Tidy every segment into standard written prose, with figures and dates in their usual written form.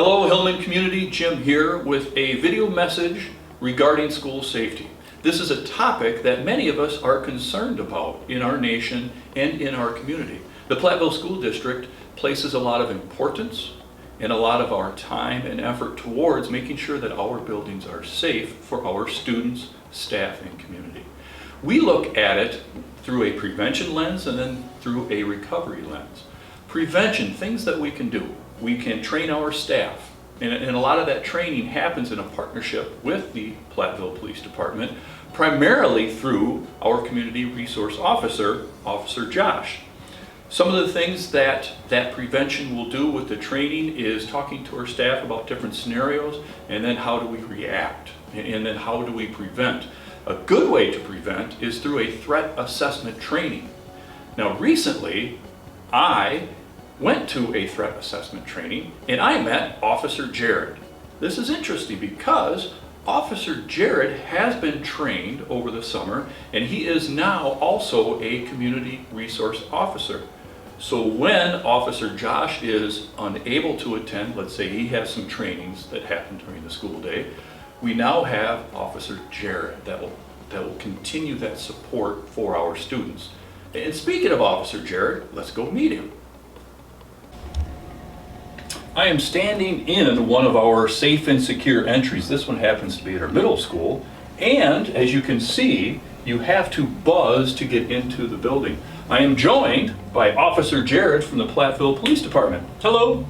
Hello Hillman community, Jim here with a video message regarding school safety. This is a topic that many of us are concerned about in our nation and in our community. The Platteville School District places a lot of importance and a lot of our time and effort towards making sure that our buildings are safe for our students, staff, and community. We look at it through a prevention lens and then through a recovery lens. Prevention, things that we can do. We can train our staff, and a lot of that training happens in a partnership with the Platteville Police Department, primarily through our community resource officer, Officer Josh. Some of the things that prevention will do with the training is talking to our staff about different scenarios, and then how do we react, and then how do we prevent. A good way to prevent is through a threat assessment training. Now recently, I went to a threat assessment training and I met Officer Jared. This is interesting because Officer Jared has been trained over the summer and he is now also a community resource officer. So when Officer Josh is unable to attend, let's say he has some trainings that happen during the school day, we now have Officer Jared that will continue that support for our students. And speaking of Officer Jared, let's go meet him. I am standing in one of our safe and secure entries. This one happens to be at our middle school. And as you can see, you have to buzz to get into the building. I am joined by Officer Jared from the Platteville Police Department. Hello.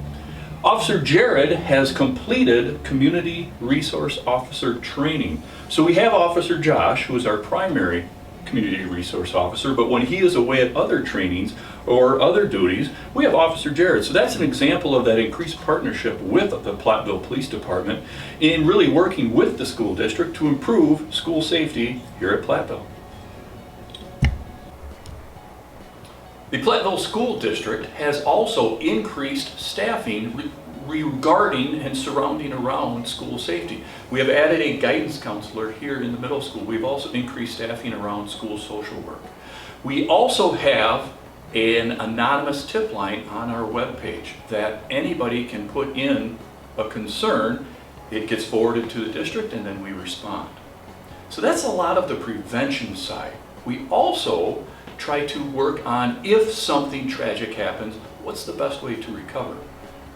Officer Jared has completed Community Resource Officer training. So we have Officer Josh, who is our primary Community Resource Officer, but when he is away at other trainings or other duties, we have Officer Jared. So that's an example of that increased partnership with the Platteville Police Department in really working with the school district to improve school safety here at Platteville. The Platteville School District has also increased staffing regarding and surrounding around school safety. We have added a guidance counselor here in the middle school. We've also increased staffing around school social work. We also have an anonymous tip line on our webpage that anybody can put in a concern. It gets forwarded to the district and then we respond. So that's a lot of the prevention side. We also try to work on, if something tragic happens, what's the best way to recover?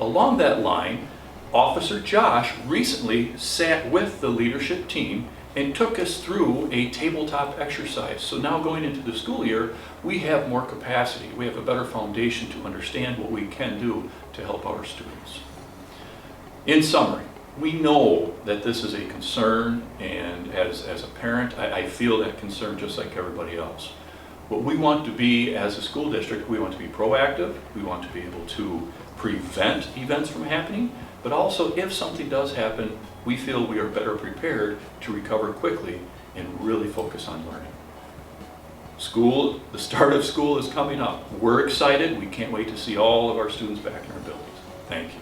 Along that line, Officer Josh recently sat with the leadership team and took us through a tabletop exercise. So now going into the school year, we have more capacity. We have a better foundation to understand what we can do to help our students. In summary, we know that this is a concern, and as a parent, I feel that concern just like everybody else. What we want to be as a school district, we want to be proactive, we want to be able to prevent events from happening, but also if something does happen, we feel we are better prepared to recover quickly and really focus on learning. School, the start of school is coming up. We're excited. We can't wait to see all of our students back in our buildings. Thank you.